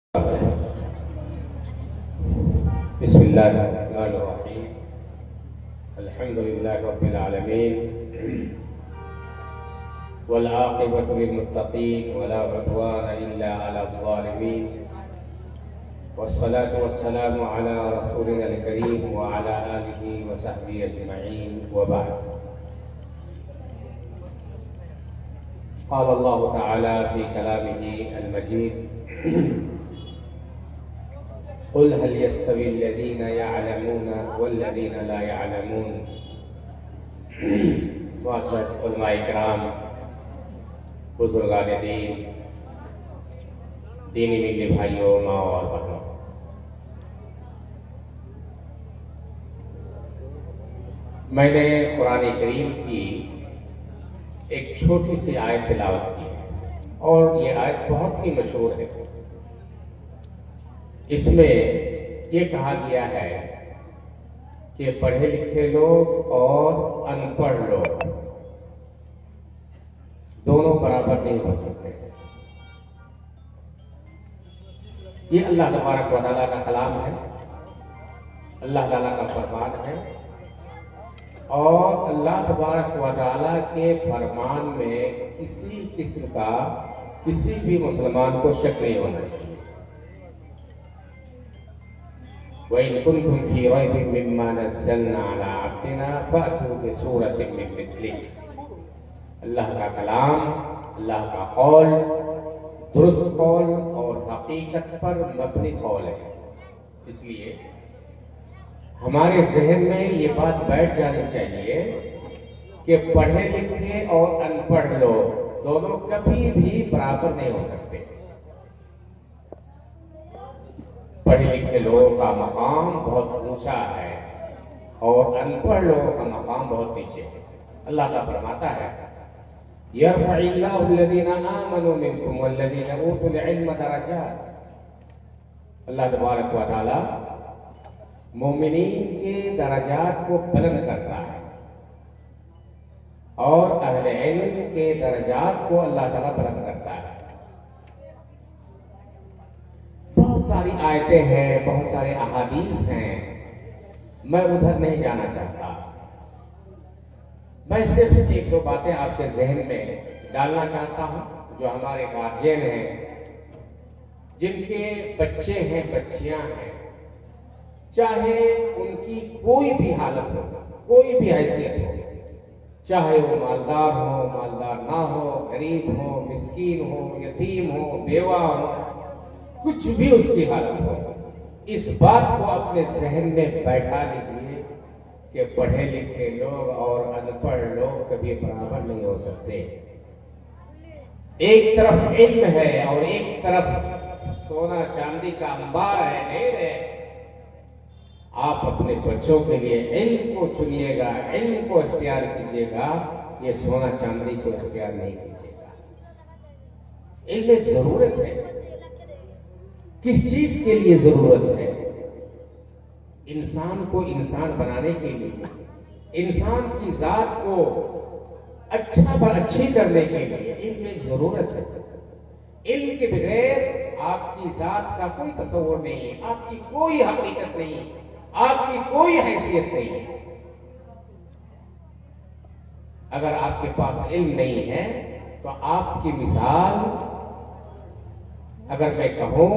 بسم الله الرحمن الرحيم. الحمد لله رب العالمين والعاقبة للمتقين ولا عدوان إلا على الظالمين، والصلاة والسلام على رسولنا الكريم وعلى آله وصحبه أجمعين، وبعد. قال الله تعالى في كلامه المجيد: قل هل يستوي الذين يعلمون والذين لا يعلمون. معزز علماء کرام، بزرگان دین، دینی میٹھے بھائیوں، ماں اور بہنوں، میں نے قرآن کریم کی ایک چھوٹی سی آیت تلاوت کی ہے، اور یہ آیت بہت ہی مشہور ہے۔ اس میں یہ کہا گیا ہے کہ پڑھے لکھے لوگ اور ان پڑھ لوگ دونوں برابر نہیں ہو سکتے۔ یہ اللہ تبارک و تعالیٰ کا کلام ہے، اللہ تعالیٰ کا فرمان ہے، اور اللہ تبارک و تعالیٰ کے فرمان میں کسی قسم کا کسی بھی مسلمان کو شک نہیں ہونا چاہیے۔ وَإِن كُنتُمْ فِي رَيْبٍ مِّمَّا نَزَّلْنَا عَلَىٰ عَبْدِنَا فَأْتُوا بِسُورَةٍ مِّن مِّثْلِهِ۔ اللہ کا کلام، اللہ کا قول درست قول اور حقیقت پر مبنی قول ہے۔ اس لیے ہمارے ذہن میں یہ بات بیٹھ جانی چاہیے کہ پڑھے لکھے اور ان پڑھ لوگ دونوں کبھی بھی برابر نہیں ہو سکتے۔ پڑھے لکھے لوگوں کا مقام بہت اونچا ہے اور ان پڑھ لوگوں کا مقام بہت نیچے ہے۔ اللہ کا فرماتا ہے: يَرْفَعِ اللَّهُ الَّذِينَ آمَنُوا مِنكُمْ وَالَّذِينَ أُوتُوا الْعِلْمَ دَرَجَاتٍ۔ اللہ تبارک و تعالی مومنین کے درجات کو بلند کرتا ہے، اور اہل علم کے درجات کو اللہ تعالی بلند کرتا ہے۔ بہت ساری آیتیں ہیں، بہت سارے احادیث ہیں، میں ادھر نہیں جانا چاہتا۔ میں صرف ایک دو باتیں آپ کے ذہن میں ڈالنا چاہتا ہوں۔ جو ہمارے گارجین ہیں، جن کے بچے ہیں، بچیاں ہیں، چاہے ان کی کوئی بھی حالت ہو، کوئی بھی حیثیت ہو، چاہے وہ مالدار ہو، مالدار نہ ہو، غریب ہو، مسکین ہو، یتیم ہو، بیوہ ہو، کچھ بھی اس کی حالت ہو، اس بات کو اپنے ذہن میں بیٹھا لیجیے کہ پڑھے لکھے لوگ اور ان پڑھ لوگ کبھی برابر نہیں ہو سکتے۔ ایک طرف علم ہے اور ایک طرف سونا چاندی کا انبار ہے، ڈھیر ہے۔ آپ اپنے بچوں کے لیے علم کو چنیے گا، علم کو اختیار کیجیے گا، یہ سونا چاندی کو اختیار نہیں کیجیے گا۔ علم ایک ضرورت ہے۔ کس چیز کے لیے ضرورت ہے؟ انسان کو انسان بنانے کے لیے، انسان کی ذات کو اچھی کرنے کے لیے علم ایک ضرورت ہے۔ علم کے بغیر آپ کی ذات کا کوئی تصور نہیں ہے، آپ کی کوئی حقیقت نہیں ہے، آپ کی کوئی حیثیت نہیں ہے۔ اگر آپ کے پاس علم نہیں ہے تو آپ کی مثال، اگر میں کہوں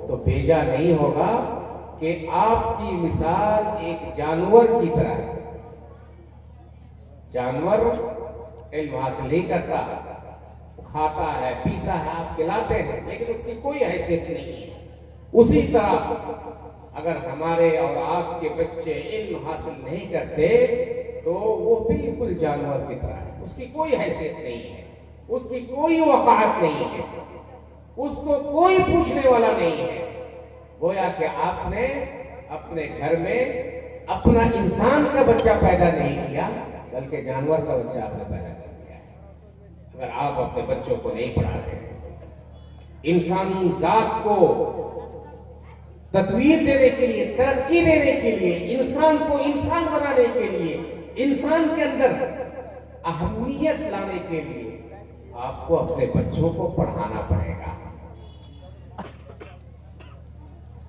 تو بیجا نہیں ہوگا کہ آپ کی مثال ایک جانور کی طرح ہے۔ جانور علم حاصل نہیں کرتا، کھاتا ہے، پیتا ہے، آپ کھلاتے ہیں، لیکن اس کی کوئی حیثیت نہیں ہے۔ اسی طرح اگر ہمارے اور آپ کے بچے علم حاصل نہیں کرتے تو وہ بالکل جانور کی طرح ہے، اس کی کوئی حیثیت نہیں ہے، اس کی کوئی وقاحت نہیں ہے، اس کو کوئی پوچھنے والا نہیں ہے۔ گویا کہ آپ نے اپنے گھر میں اپنا انسان کا بچہ پیدا نہیں کیا، بلکہ جانور کا بچہ آپ نے پیدا کر دیا ہے۔ اگر آپ اپنے بچوں کو نہیں پڑھاتے، انسانی ذات کو تطویر دینے کے لیے، ترقی دینے کے لیے، انسان کو انسان بنانے کے لیے، انسان کے اندر اہمیت لانے کے لیے آپ کو اپنے بچوں کو پڑھانا پڑے گا۔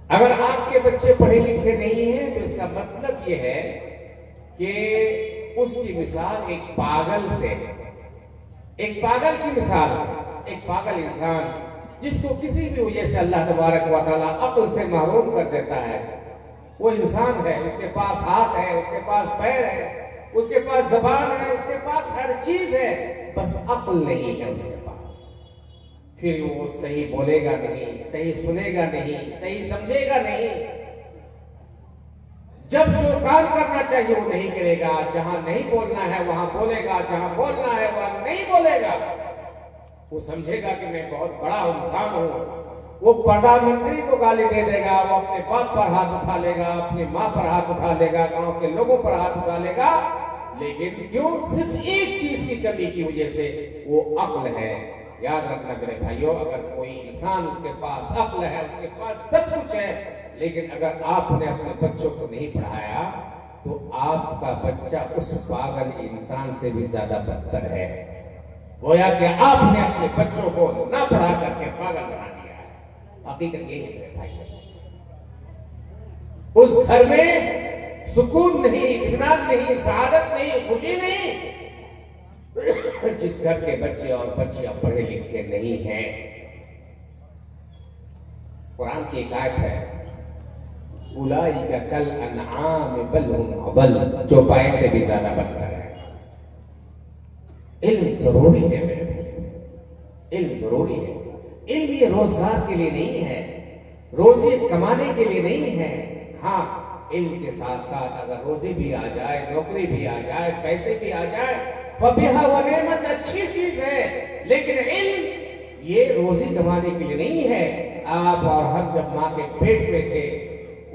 اگر آپ کے بچے پڑھے لکھے نہیں ہیں تو اس کا مطلب یہ ہے کہ اس کی مثال ایک پاگل سے، ایک پاگل کی مثال، ایک پاگل انسان جس کو کسی بھی وجہ سے اللہ تبارک و تعالیٰ عقل سے محروم کر دیتا ہے. وہ انسان ہے، اس کے پاس ہاتھ ہے، اس کے پاس پیر ہے، اس کے پاس زبان ہے، اس کے پاس ہر چیز ہے، بس عقل نہیں ہے اس کے پاس. پھر وہ صحیح بولے گا نہیں، صحیح سنے گا نہیں، صحیح سمجھے گا نہیں. جب جو کام کرنا چاہیے وہ نہیں کرے گا، جہاں نہیں بولنا ہے وہاں بولے گا، جہاں بولنا ہے وہاں نہیں بولے گا. وہ سمجھے گا کہ میں بہت بڑا انسان ہوں. وہ پردھان منتری کو گالی دے دے گا، وہ اپنے باپ پر ہاتھ اٹھا لے گا، اپنی ماں پر ہاتھ اٹھا لے گا، گاؤں کے لوگوں پر ہاتھ اٹھا لے گا. لیکن کیوں؟ صرف ایک چیز کی کمی کی وجہ سے، وہ عقل ہے. یاد رکھنا میرے بھائیوں، اگر کوئی انسان اس کے پاس عقل ہے، اس کے پاس سب کچھ ہے، لیکن اگر آپ نے اپنے بچوں کو نہیں پڑھایا تو آپ کا بچہ اس پاگل انسان سے بھی زیادہ بدتر ہے. گویا کہ آپ نے اپنے بچوں کو نہ پڑھا کر کے پاگل بنا دیا ہے. حقیقت یہ ہے میرے بھائی، اس گھر میں سکون نہیں، اطمینان نہیں، سعادت نہیں، خوشی نہیں، جس گھر کے بچے اور بچیاں پڑھے لکھے نہیں ہیں. قرآن کی ایک آیت ہے، اولئک کالانعام بل هم اضل، جو پائے سے بھی زیادہ بدتر ہے. علم ضروری ہے میرے بھائی، علم ضروری ہے. علم یہ روزگار کے لیے نہیں ہے، روزی کمانے کے لیے نہیں ہے. ہاں، علم کے ساتھ ساتھ اگر روزی بھی آ جائے، نوکری بھی آ جائے، پیسے بھی آ جائے، فبیہا ونعمت، اچھی چیز ہے. لیکن علم یہ روزی کمانے کے لیے نہیں ہے. آپ اور ہم جب ماں کے پیٹ میں تھے،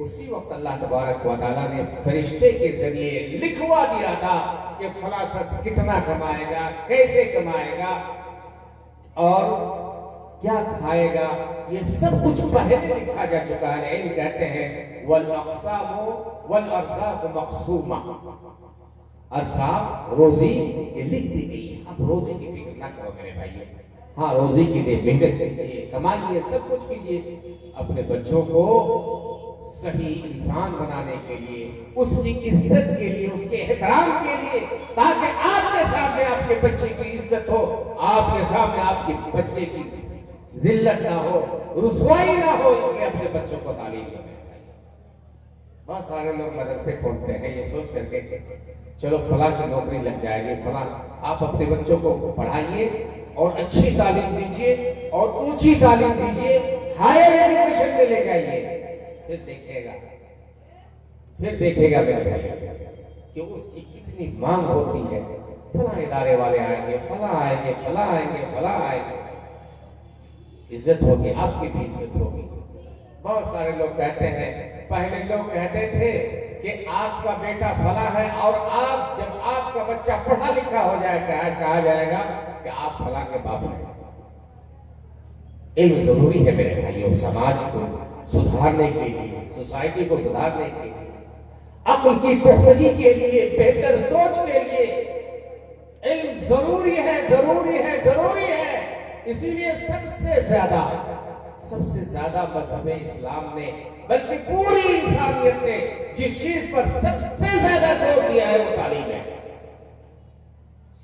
اسی وقت اللہ تبارک و تعالیٰ نے فرشتے کے ذریعے لکھوا دیا تھا کہ فلاں شخص کتنا کمائے گا، کیسے کمائے گا اور کیا کھائے گا. یہ سب کچھ پہلے لکھا جا چکا ہے. علم کہتے ہیں والاقسام والارزاق مقسومہ، ارزاق روزی یہ لکھ دی گئی. اب روزی کی فکر نہ کرو میرے بھائی. ہاں، روزی کے لیے محنت کیجیے، کمائیے، سب کچھ کیجیے. اپنے بچوں کو صحیح انسان بنانے کے لیے، اس کی عزت کے لیے، اس کے احترام کے لیے، تاکہ آپ کے سامنے آپ کے بچے کی عزت ہو، آپ کے سامنے آپ کے بچے کی ذلت نہ ہو، رسوائی نہ ہو. اس لیے اپنے بچوں کو تعلیم دیں. بہت سارے لوگ مدرسے کھولتے ہیں یہ سوچ کر کے چلو فلاں کی نوکری لگ جائے گی، فلاں. آپ اپنے بچوں کو پڑھائیے اور اچھی تعلیم دیجیے اور اونچی تعلیم دیجیے، ہائر ایجوکیشن میں لے جائیے. پھر دیکھے گا میرے بھائی کہ اس کی کتنی مانگ ہوتی ہے. فلاں ادارے والے آئیں گے، فلاں آئیں گے، فلاں آئیں گے، فلاں آئیں گے. عزت ہوگی، آپ کی بھی عزت ہوگی. بہت سارے لوگ کہتے ہیں، پہلے لوگ کہتے تھے کہ آپ کا بیٹا فلاں ہے، اور آپ جب آپ کا بچہ پڑھا لکھا ہو جائے کہا جائے گا کہ آپ فلاں کے باپ ہیں. علم ضروری ہے میرے بھائیوں، سماج کو سدھارنے کے لیے، سوسائٹی کو سدھارنے کے لیے، عقل کی پختگی کے لیے، بہتر سوچ کے لیے علم ضروری ہے، ضروری ہے، ضروری ہے. اسی لیے سب سے زیادہ مذہب اسلام نے، بلکہ پوری انسانیت نے جس چیز پر سب سے زیادہ زور دیا ہے وہ تعلیم ہے.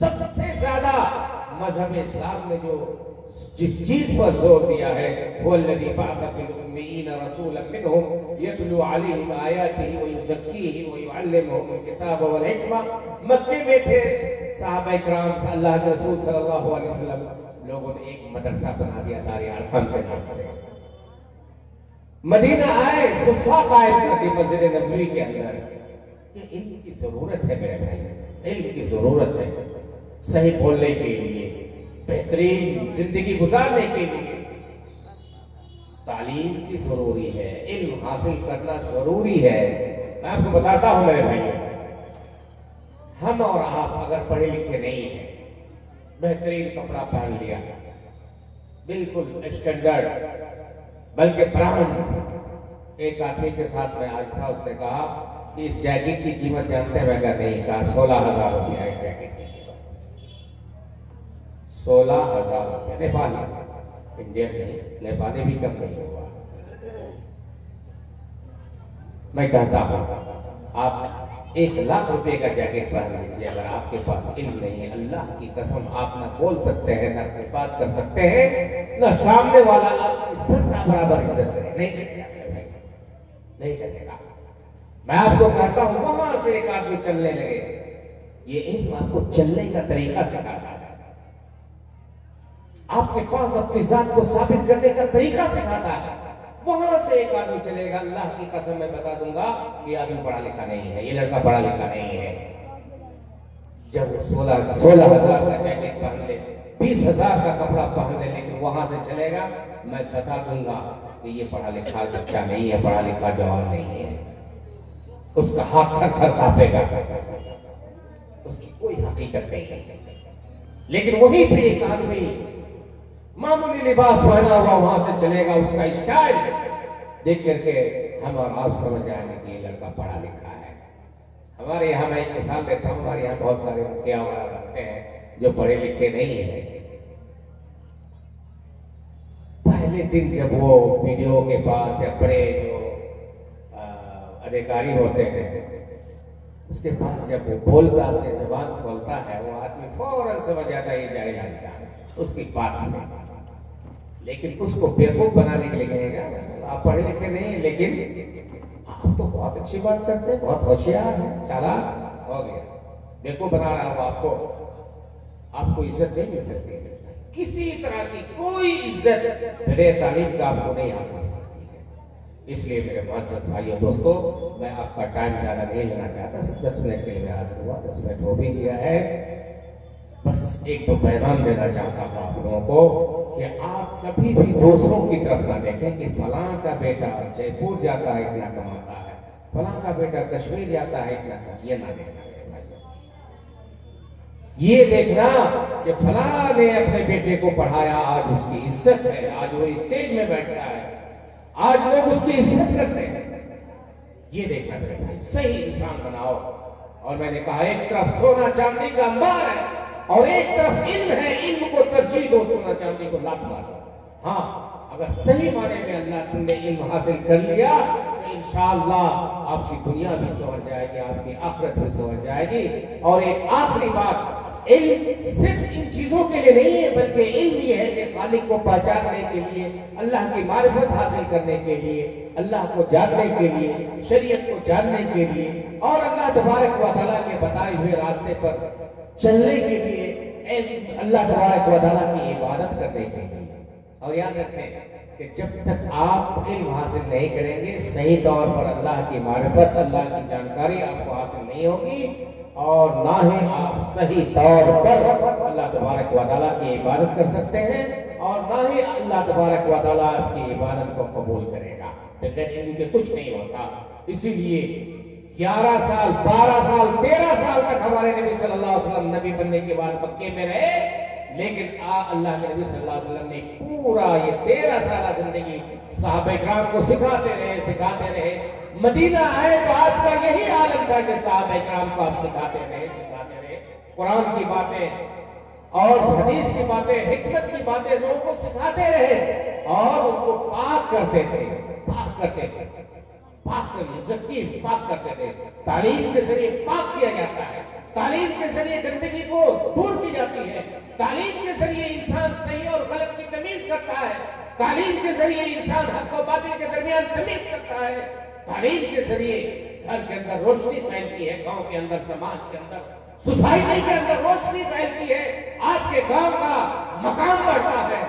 سب سے زیادہ مذہب اسلام نے جو جس چیز پر زور دیا ہے وہ الذی بعث فی الامیین رسولا منہم یتلو علیہم آیاتہ ویزکیہم ویعلمہم الکتاب والحکمہ. مکے میں تھے صحابہ کرام، اللہ کے رسول صلی اللہ علیہ وسلم، لوگوں نے ایک مدرسہ بنا دیا دار ارقم کے نام سے. مدینہ آئے، صفحہ قائم کر دی مسجد نبوی کے اندر. یہ علم کی ضرورت ہے میرے بھائی، علم کی ضرورت ہے صحیح بولنے کے لیے، بہترین زندگی گزارنے کے لیے. تعلیم کی ضروری ہے، علم حاصل کرنا ضروری ہے. میں آپ کو بتاتا ہوں میرے بھائی، ہم اور آپ اگر پڑھے لکھے نہیں ہیں، بہترین کپڑا پہن لیا، بالکل اسٹینڈرڈ، بلکہ برانڈ. ایک آدمی کے ساتھ میں آج تھا، اس نے کہا کہ اس جیکٹ کی قیمت جانتے ہیں؟ میں کہا نہیں. کہا 16,000 روپیہ اس جیکٹ کی. 16,000 روپیہ نیپالی، انڈین نہیں، نیپالی بھی کم نہیں ہوا. میں کہتا ہوں آپ 1,00,000 روپے کا جیکٹ پہن لیجیے، اگر آپ کے پاس علم نہیں ہے، اللہ کی قسم آپ نہ بول سکتے ہیں، نہ بات کر سکتے ہیں، نہ سامنے والا آپ کی عزت کا برابر عزت کرے، نہیں کرے گا۔ میں آپ کو کہتا ہوں وہاں سے ایک آدمی چلنے لگے، یہ علم آپ کو چلنے کا طریقہ سکھاتا ہے، آپ کے پاس اپنی ذات کو ثابت کرنے کا طریقہ سکھاتا ہے۔ وہاں سے ایک آدمی چلے گا، اللہ کی قسم میں بتا دوں گا یہ آدمی پڑھا لکھا نہیں ہے، یہ لڑکا پڑھا لکھا نہیں ہے۔ جب وہ 16,000 کا جیکٹ پہن لے، 20,000 کا کپڑا پہن لے، لیکن وہاں سے چلے گا، میں بتا دوں گا کہ یہ پڑھا لکھا بچہ نہیں ہے، پڑھا لکھا جوان نہیں ہے۔ اس کا ہاتھ تھر تھر کانپے گا، اس کی کوئی حقیقت نہیں ہے۔ لیکن وہیں پہ ایک آدمی معمولی لباس پہنا ہوا وہاں سے چلے گا، اس کا اسٹائل دیکھ کر کے ہم اور آپ سمجھ جائیں گے کہ یہ لڑکا پڑھا لکھا ہے۔ ہمارے یہاں میں ایک مثال دیتا ہوں، ہمارے یہاں بہت سارے مکھیا وغیرہ رکھتے ہیں جو پڑھے لکھے نہیں ہیں۔ پہلے دن جب وہ ویڈیو کے پاس یا بڑے جو ادھیکاری ہوتے ہیں اس کے پاس جب وہ بولتا، اپنی زبان کھولتا ہے، وہ آدمی فوراً سمجھ جاتا ہے یہ جاہل انسان ہے اس کی بات سے۔ لیکن اس کو بیوقوف بنانے کے لیے کہے گا آپ پڑھے لکھے نہیں، لیکن آپ تو بہت اچھی بات کرتے ہیں، بہت ہوشیار ہیں، چالاک ہو گیا، بیوقوف بنا رہا ہوں آپ کو عزت نہیں مل سکتی، کسی طرح کی کوئی عزت بغیر تعلیم کا آپ کو نہیں حاصل ہو سکتی ہے۔ اس لیے میرے معزز بھائیوں دوستوں، میں آپ کا ٹائم زیادہ نہیں لینا چاہتا، صرف 10 منٹ کے لیے میں حاضر ہوا، 10 منٹ ہو بھی گیا ہے۔ بس ایک تو پیغام دینا چاہتا ہوں آپ لوگوں کو کہ آپ کبھی بھی دوسروں کی طرف نہ دیکھیں کہ فلاں کا بیٹا جے پور جاتا ہے اتنا کماتا ہے، فلاں کا بیٹا کشمیر جاتا ہے اتنا کماتا ہے، یہ نہ دیکھنا۔ یہ دیکھنا کہ فلاں نے اپنے بیٹے کو پڑھایا، آج اس کی عزت ہے، آج وہ اسٹیج میں بیٹھتا ہے، آج لوگ اس کی عزت کرتے ہیں، یہ دیکھنا میرے بھائی، صحیح انسان بناؤ۔ اور میں نے کہا ایک طرف سونا چاندی کا انبار ہے اور ایک طرف علم ہے، علم کو ترجیح دو، سونا چاندی کو لات مارو۔ ہاں، اگر صحیح معنی میں اللہ تم نے علم حاصل کر لیا تو انشاءاللہ آپ کی دنیا بھی سنور جائے گی، آپ کی آخرت بھی سنور جائے گی۔ اور ایک آخری بات، علم صرف ان چیزوں کے لیے نہیں ہے، بلکہ علم یہ ہے کہ خالق کو پہچاننے کے لیے، اللہ کی معرفت حاصل کرنے کے لیے، اللہ کو جاننے کے لیے، شریعت کو جاننے کے لیے، اور اللہ تبارک و تعالیٰ کے بتائے ہوئے راستے پر چلنے کے لیے، اللہ تبارک و تعالیٰ کی عبادت کرنے کے لیے۔ اور یاد رکھیں کہ جب تک آپ علم حاصل نہیں کریں گے، صحیح طور پر اللہ کی معرفت، اللہ کی جانکاری آپ کو حاصل نہیں ہوگی، اور نہ ہی آپ صحیح طور پر اللہ تبارک و تعالیٰ کی عبادت کر سکتے ہیں، اور نہ ہی اللہ تبارک و تعالیٰ آپ کی عبادت کو قبول کرے گا۔ بغیر علم کے کچھ نہیں ہوتا۔ اسی لیے 11 سال 12 سال 13 سال تک ہمارے نبی صلی اللہ علیہ وسلم نبی بننے کے بعد مکے میں رہے، لیکن اللہ کے نبی صلی اللہ علیہ وسلم نے پورا یہ 13 سالہ زندگی صحابہ کرام کو سکھاتے رہے۔ مدینہ آئے تو آپ کا یہی عالم تھا کہ صحابہ کرام کو آپ سکھاتے رہے، قرآن کی باتیں اور حدیث کی باتیں، حکمت کی باتیں لوگوں کو سکھاتے رہے، اور ان کو پاک کرتے تھے، پاک کرتے تھے۔ تعلیم کے ذریعے پاک کیا جاتا ہے، تعلیم کے ذریعے گندگی کو دور کی جاتی ہے، تعلیم کے ذریعے انسان صحیح اور غلط کی تمیز کرتا ہے، تعلیم کے ذریعے انسان حق و باطل کے درمیان تمیز کرتا ہے، تعلیم کے ذریعے گھر کے اندر روشنی پھیلتی ہے، گاؤں کے اندر، سماج کے اندر، سوسائٹی کے اندر روشنی پھیلتی ہے، آپ کے گاؤں کا مقام بڑھتا ہے،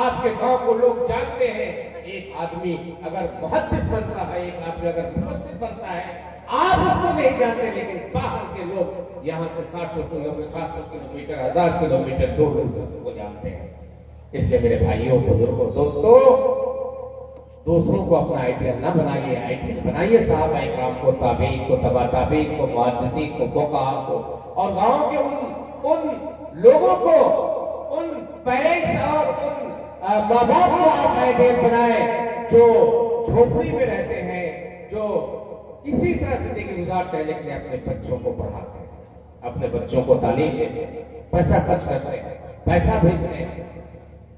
آپ کے گاؤں کو لوگ جانتے ہیں۔ ایک آدمی اگر محدث بنتا ہے، ایک آدمی اگر مفسر بنتا ہے، آپ اس کو نہیں جانتے، لیکن باہر کے لوگ یہاں سے 700 کلومیٹر 1000 کلومیٹر دور کو جانتے ہیں۔ اس لیے میرے بھائیوں، بزرگوں، دوستوں، دوسروں کو اپنا آئیڈیل نہ بنائیے، آئیڈیل بنائیے صحابہ کرام کو، تابعین کو، تبع تابعین کو، محدثین کو، فقہاء کو، اور گاؤں کے ان لوگوں کو، ان پیرنٹس اور ان ماں باپ کو آپ آئیڈیل بنائیں جو جھوپڑی میں رہتے ہیں، جو کسی طرح زندگی گزارتے ہیں، لیکن اپنے بچوں کو پڑھاتے ہیں، اپنے بچوں کو تعلیم دیتے ہیں، پیسہ خرچ کرتے ہیں، پیسہ بھیجتے ہیں،